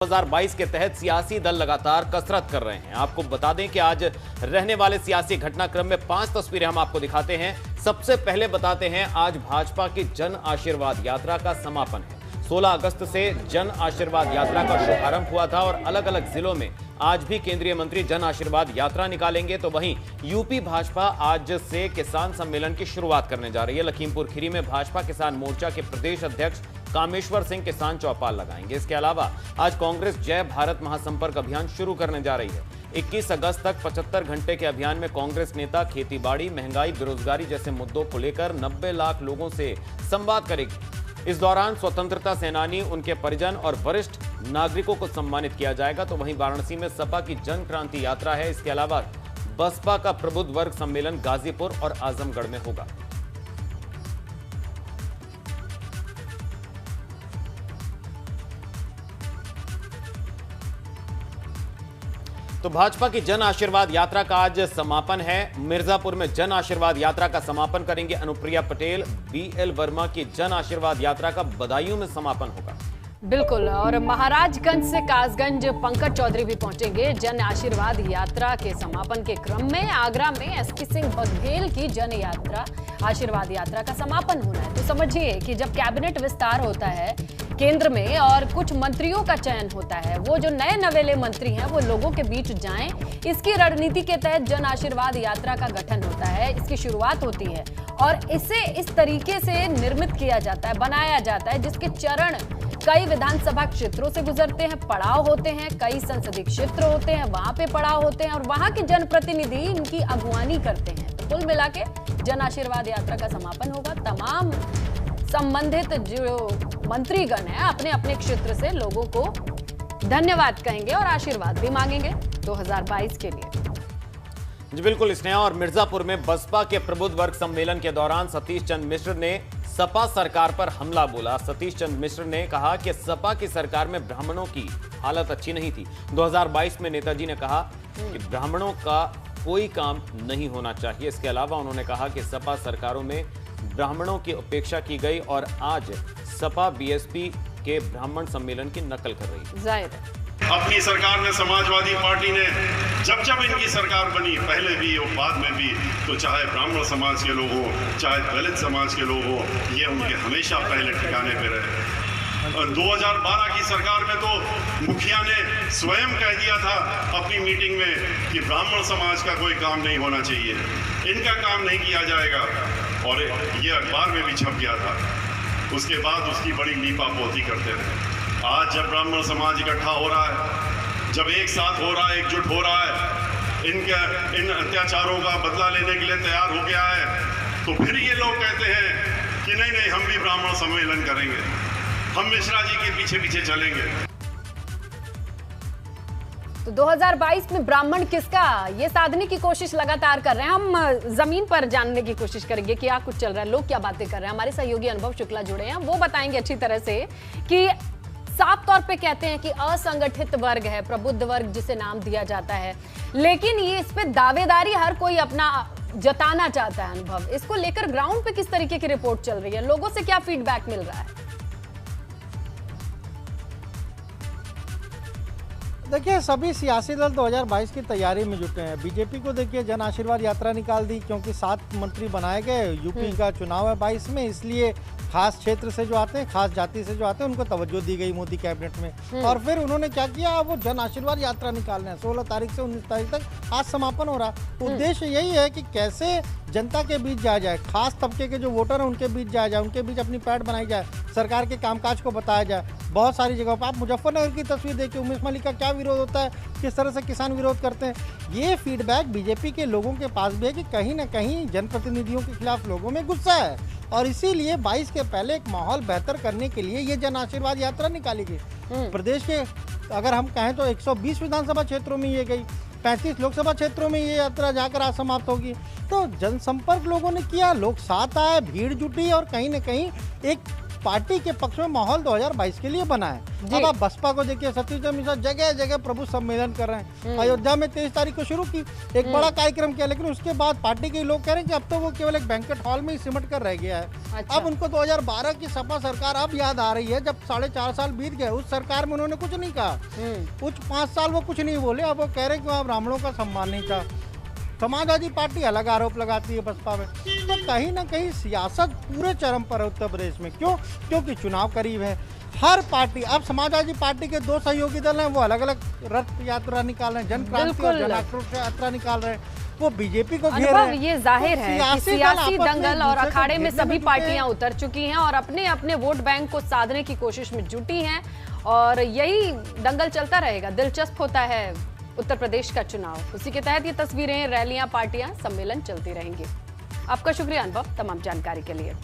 2022 के तहत सियासी दल लगातार कसरत कर रहे हैं। आपको बता दें कि आज रहने वाले सियासी घटनाक्रम में 5 तस्वीरें हम आपको दिखाते हैं। सबसे पहले बताते हैं, आज भाजपा की जन आशीर्वाद यात्रा का समापन है। 16 अगस्त से जन आशीर्वाद यात्रा का शुभारंभ हुआ था और अलग अलग जिलों में आज भी केंद्रीय मंत्री जन आशीर्वाद यात्रा निकालेंगे। तो वहीं यूपी भाजपा आज से किसान सम्मेलन की शुरुआत करने जा रही है। लखीमपुर खीरी में भाजपा किसान मोर्चा के प्रदेश अध्यक्ष कामेश्वर सिंह किसान चौपाल लगाएंगे। इसके अलावा आज कांग्रेस जय भारत महासंपर्क अभियान शुरू करने जा रही है। 21 अगस्त तक 75 घंटे के अभियान में कांग्रेस नेता खेतीबाड़ी, महंगाई, बेरोजगारी जैसे मुद्दों को लेकर 90 लाख लोगों से संवाद करेगी। इस दौरान स्वतंत्रता सेनानी, उनके परिजन और वरिष्ठ नागरिकों को सम्मानित किया जाएगा। तो वहीं वाराणसी में सपा की जन क्रांति यात्रा है। इसके अलावा बसपा का प्रबुद्ध वर्ग सम्मेलन गाजीपुर और आजमगढ़ में होगा। तो भाजपा की जन आशीर्वाद यात्रा का आज समापन है। मिर्जापुर में जन आशीर्वाद यात्रा का समापन करेंगे अनुप्रिया पटेल। बीएल वर्मा की जन आशीर्वाद यात्रा का बदायूं में समापन होगा। बिल्कुल, और महाराजगंज से कासगंज पंकज चौधरी भी पहुंचेंगे। जन आशीर्वाद यात्रा के समापन के क्रम में आगरा में एसपी सिंह बघेल की जन यात्रा आशीर्वाद यात्रा का समापन होना है। तो समझिए कि जब कैबिनेट विस्तार होता है केंद्र में और कुछ मंत्रियों का चयन होता है, वो जो नए नवेले मंत्री हैं वो लोगों के बीच जाएं, इसकी रणनीति के तहत जन आशीर्वाद यात्रा का गठन होता है, इसकी शुरुआत होती है और इसे इस तरीके से निर्मित किया जाता है, बनाया जाता है, जिसके चरण कई विधानसभा क्षेत्रों से गुजरते हैं, पड़ाव होते हैं, कई संसदीय क्षेत्र होते हैं, वहां पे पड़ाव होते हैं और वहां के जनप्रतिनिधि इनकी अगुवानी करते हैं। तो कुल मिला के जन आशीर्वाद यात्रा का समापन होगा। तमाम संबंधित जो मंत्रीगण हैं अपने अपने क्षेत्र से लोगों को धन्यवाद कहेंगे और आशीर्वाद भी मांगेंगे 2022 के लिए। जी बिल्कुल स्नेहा। और मिर्जापुर में बसपा के प्रबुद्ध वर्ग सम्मेलन के दौरान सतीश चंद्र मिश्र ने सपा सरकार पर हमला बोला। सतीश चंद्र मिश्र ने कहा कि सपा की सरकार में ब्राह्मणों की हालत अच्छी नहीं थी। 2022 में नेताजी ने कहा कि ब्राह्मणों का कोई काम नहीं होना चाहिए। इसके अलावा उन्होंने कहा कि सपा सरकारों में ब्राह्मणों की उपेक्षा की गई और आज सपा बीएसपी के ब्राह्मण सम्मेलन की नकल कर रही है। जाहिर है अपनी सरकार में समाजवादी पार्टी ने जब जब इनकी सरकार बनी, पहले भी और बाद में भी, तो चाहे ब्राह्मण समाज के लोग हो, चाहे दलित समाज के लोग हो, ये उनके हमेशा पहले ठिकाने पे रहे। और 2012 की सरकार में तो मुखिया ने स्वयं कह दिया था अपनी मीटिंग में कि ब्राह्मण समाज का कोई काम नहीं होना चाहिए, इनका काम नहीं किया जाएगा, और ये अखबार में भी छप गया था। उसके बाद उसकी बड़ी लीपापोती करते रहे। आज जब ब्राह्मण समाज इकट्ठा हो रहा है, जब एक साथ हो रहा है, एकजुट हो रहा है, इन अत्याचारों का बदला लेने के लिए तैयार हो गया है, तो फिर ये लोग कहते हैं कि नहीं नहीं, हम भी ब्राह्मण सम्मेलन करेंगे, हम मिश्रा जी के पीछे पीछे चलेंगे। तो 2022 में ब्राह्मण किसका, ये साधने की कोशिश लगातार कर रहे हैं। हम जमीन पर जानने की कोशिश करेंगे कि क्या कुछ चल रहा है, लोग क्या बातें कर रहे हैं। हमारे सहयोगी अनुभव शुक्ला जुड़े हैं, वो बताएंगे अच्छी तरह से कि साफ तौर पे कहते हैं कि असंगठित वर्ग है, प्रबुद्ध वर्ग जिसे नाम दिया जाता है, लेकिन ये इस पे दावेदारी हर कोई अपना जताना चाहता है। अनुभव, इसको लेकर ग्राउंड पे किस तरीके की रिपोर्ट चल रही है, लोगों से क्या फीडबैक मिल रहा है? देखिए, सभी सियासी दल 2022 की तैयारी में जुटे हैं। बीजेपी को देखिए जन आशीर्वाद यात्रा निकाल दी, क्योंकि 7 मंत्री बनाए गए। यूपी का चुनाव है 22 में, इसलिए खास क्षेत्र से जो आते हैं, खास जाति से जो आते हैं, उनको तवज्जो दी गई मोदी कैबिनेट में। और फिर उन्होंने क्या किया, वो जन आशीर्वाद यात्रा निकालना है। 16 तारीख से 19 तारीख तक आज समापन हो रहा। उद्देश्य यही है कि कैसे जनता के बीच जाया जाए, खास तबके के जो वोटर हैं उनके बीच जाया जाए, उनके बीच अपनी पैठ बनाई जाए, सरकार के कामकाज को बताया जाए। बहुत सारी जगहों पर आप मुजफ्फरनगर की तस्वीर देखिए, उमेश मलिक का क्या विरोध होता है, किस तरह से किसान विरोध करते हैं। ये फीडबैक बीजेपी के लोगों के पास भी है कि कहीं ना कहीं जनप्रतिनिधियों के खिलाफ लोगों में गुस्सा है, और इसीलिए 22 के पहले एक माहौल बेहतर करने के लिए ये जन आशीर्वाद यात्रा निकाली गई। प्रदेश के अगर हम कहें तो 120 विधानसभा क्षेत्रों में ये गई, 35 लोकसभा क्षेत्रों में ये यात्रा जाकर आज समाप्त होगी। तो जनसंपर्क लोगों ने किया, लोग साथ आए, भीड़ जुटी और कहीं ना कहीं एक पार्टी के पक्ष में माहौल 2022 के लिए बना है। अब आप बसपा को देखिए, सतीश मिश्रा जगह जगह प्रभु सम्मेलन कर रहे हैं। अयोध्या में 23 तारीख को शुरू की, एक बड़ा कार्यक्रम किया, लेकिन उसके बाद पार्टी के लोग कह रहे हैं कि अब तो वो केवल एक बैंक्वेट हॉल में ही सिमट कर रह गया है। अच्छा। अब उनको 2012 की सपा सरकार अब याद आ रही है, जब 4.5 साल बीत गए। उस सरकार में उन्होंने कुछ नहीं कहा, कुछ 5 साल वो कुछ नहीं बोले। अब वो कह रहे हैं कि वहाँ ब्राह्मणों का सम्मान नहीं था। समाजवादी पार्टी अलग आरोप लगाती है बसपा में। तो कहीं ना कहीं सियासत पूरे चरम पर है उत्तर प्रदेश में। क्यों? क्योंकि चुनाव करीब है। हर पार्टी, अब समाजवादी पार्टी के 2 सहयोगी दल हैं, वो अलग अलग रथ यात्रा निकाल रहे हैं, जन क्रांति और जन आक्रोश यात्रा निकाल रहे हैं। वो बीजेपी को घेर रहे हैं। ये जाहिर तो है कि सियासी दंगल और अखाड़े में सभी पार्टियां उतर चुकी हैं और अपने अपने वोट बैंक को साधने की कोशिश में जुटी हैं, और यही दंगल चलता रहेगा। दिलचस्प होता है उत्तर प्रदेश का चुनाव, उसी के तहत ये तस्वीरें, रैलियां, पार्टियां, सम्मेलन चलती रहेंगी। आपका शुक्रिया अनुभव तमाम जानकारी के लिए।